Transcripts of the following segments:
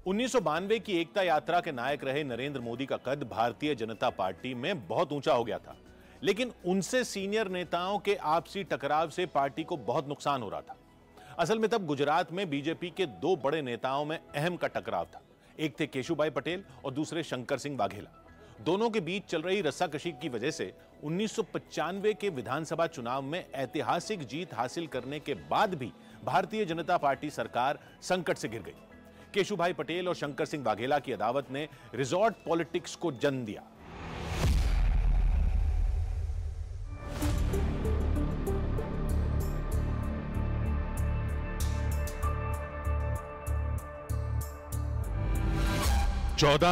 1992 की एकता यात्रा के नायक रहे नरेंद्र मोदी का कद भारतीय जनता पार्टी में बहुत ऊंचा हो गया था, लेकिन उनसे सीनियर नेताओं के आपसी टकराव से पार्टी को बहुत नुकसान हो रहा था। असल में तब गुजरात में बीजेपी के दो बड़े नेताओं में अहम का टकराव था। एक थे केशुभाई पटेल और दूसरे शंकर सिंह वाघेला। दोनों के बीच चल रही रस्साकशी की वजह से 1995 के विधानसभा चुनाव में ऐतिहासिक जीत हासिल करने के बाद भी भारतीय जनता पार्टी सरकार संकट से घिर गई। केशुभाई पटेल और शंकर सिंह वाघेला की अदावत ने रिजॉर्ट पॉलिटिक्स को जन्म दिया।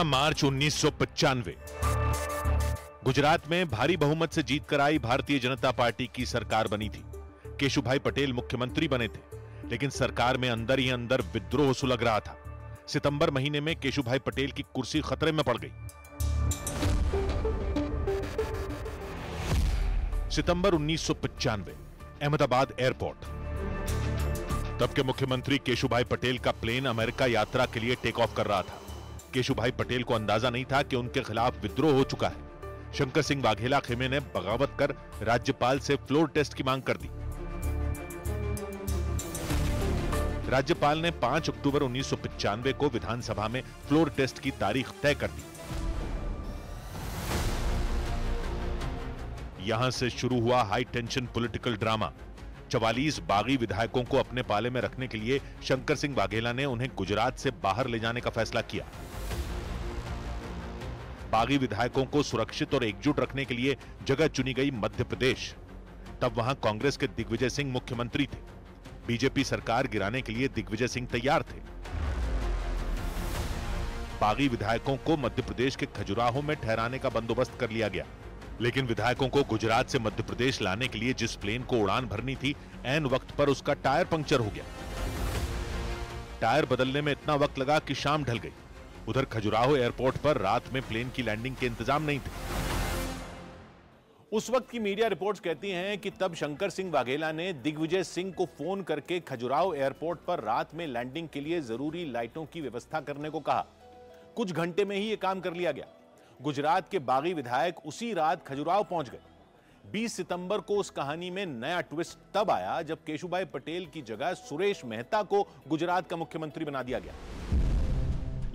मार्च 1995 गुजरात में भारी बहुमत से जीत कर आई भारतीय जनता पार्टी की सरकार बनी थी। केशुभाई पटेल मुख्यमंत्री बने थे, लेकिन सरकार में अंदर ही अंदर विद्रोह सुलग रहा था। सितंबर महीने में केशुभाई पटेल की कुर्सी खतरे में पड़ गई। सितंबर 1995 अहमदाबाद एयरपोर्ट। तब के मुख्यमंत्री केशुभाई पटेल का प्लेन अमेरिका यात्रा के लिए टेक ऑफ कर रहा था। केशुभाई पटेल को अंदाजा नहीं था कि उनके खिलाफ विद्रोह हो चुका है। शंकर सिंह वाघेला खेमे ने बगावत कर राज्यपाल से फ्लोर टेस्ट की मांग कर दी। राज्यपाल ने 5 अक्टूबर 1995 को विधानसभा में फ्लोर टेस्ट की तारीख तय कर दी। यहां से शुरू हुआ हाई टेंशन पॉलिटिकल ड्रामा। 44 बागी विधायकों को अपने पाले में रखने के लिए शंकर सिंह वाघेला ने उन्हें गुजरात से बाहर ले जाने का फैसला किया। बागी विधायकों को सुरक्षित और एकजुट रखने के लिए जगह चुनी गई मध्य प्रदेश। तब वहां कांग्रेस के दिग्विजय सिंह मुख्यमंत्री थे। बीजेपी सरकार गिराने के लिए दिग्विजय सिंह तैयार थे। बागी विधायकों को मध्य प्रदेश के खजुराहो में ठहराने का बंदोबस्त कर लिया गया, लेकिन विधायकों को गुजरात से मध्य प्रदेश लाने के लिए जिस प्लेन को उड़ान भरनी थी, ऐन वक्त पर उसका टायर पंक्चर हो गया। टायर बदलने में इतना वक्त लगा कि शाम ढल गई। उधर खजुराहो एयरपोर्ट पर रात में प्लेन की लैंडिंग के इंतजाम नहीं थे। उस वक्त की मीडिया रिपोर्ट्स कहती हैं कि तब शंकर सिंह वाघेला ने दिग्विजय सिंह को फोन करके खजुराहो एयरपोर्ट पर रात में लैंडिंग के लिए जरूरी लाइटों की व्यवस्था करने को कहा। कुछ घंटे में ही यह काम कर लिया गया। गुजरात के बागी विधायक उसी रात खजुराहो पहुंच गए। 20 सितंबर को उस कहानी में नया ट्विस्ट तब आया जब केशुभाई पटेल की जगह सुरेश मेहता को गुजरात का मुख्यमंत्री बना दिया गया।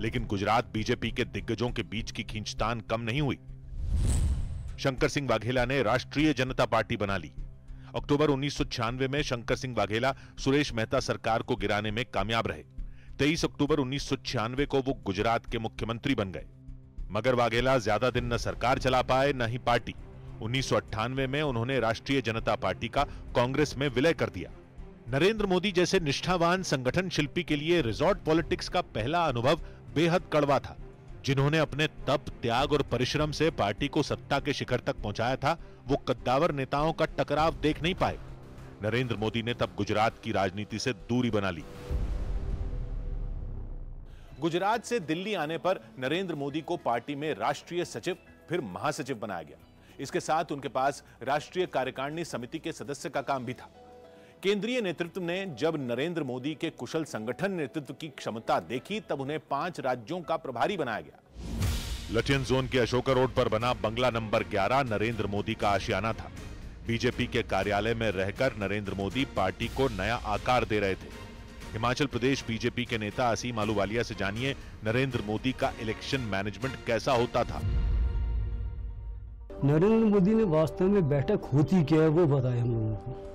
लेकिन गुजरात बीजेपी के दिग्गजों के बीच की खींचतान कम नहीं हुई। शंकर सिंह वाघेला ने राष्ट्रीय जनता पार्टी बना ली। अक्टूबर 1996 में शंकर सिंह वाघेला सुरेश मेहता सरकार को गिराने में कामयाब रहे। 23 अक्टूबर 1996 को वो गुजरात के मुख्यमंत्री बन गए। मगर वाघेला ज्यादा दिन न सरकार चला पाए न ही पार्टी। 1998 में उन्होंने राष्ट्रीय जनता पार्टी का कांग्रेस में विलय कर दिया। नरेंद्र मोदी जैसे निष्ठावान संगठन शिल्पी के लिए रिजॉर्ट पॉलिटिक्स का पहला अनुभव बेहद कड़वा था। जिन्होंने अपने तप, त्याग और परिश्रम से पार्टी को सत्ता के शिखर तक पहुंचाया था, वो कद्दावर नेताओं का टकराव देख नहीं पाए। नरेंद्र मोदी ने तब गुजरात की राजनीति से दूरी बना ली। गुजरात से दिल्ली आने पर नरेंद्र मोदी को पार्टी में राष्ट्रीय सचिव फिर महासचिव बनाया गया। इसके साथ उनके पास राष्ट्रीय कार्यकारिणी समिति के सदस्य का काम भी था। केंद्रीय नेतृत्व ने जब नरेंद्र मोदी के कुशल संगठन नेतृत्व की क्षमता देखी, तब उन्हें 5 राज्यों का प्रभारी बनाया गया। लटियन जोन के अशोका रोड पर बना बंगला नंबर 11 नरेंद्र मोदी का आशियाना था। बीजेपी के कार्यालय में रहकर नरेंद्र मोदी पार्टी को नया आकार दे रहे थे। हिमाचल प्रदेश बीजेपी के नेता असीम आलूवालिया से जानिए नरेंद्र मोदी का इलेक्शन मैनेजमेंट कैसा होता था। नरेंद्र मोदी ने वास्तव में बैठक होती क्या है वो बताया हम लोगों को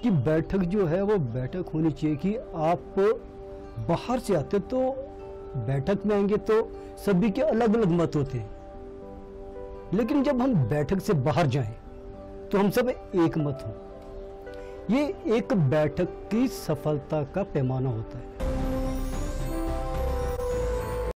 कि बैठक जो है वो बैठक होनी चाहिए कि आप बाहर से आते तो बैठक में आएंगे तो सभी के अलग अलग मत होते हैं, लेकिन जब हम बैठक से बाहर जाएं तो हम सब एक मत हों। ये एक बैठक की सफलता का पैमाना होता है।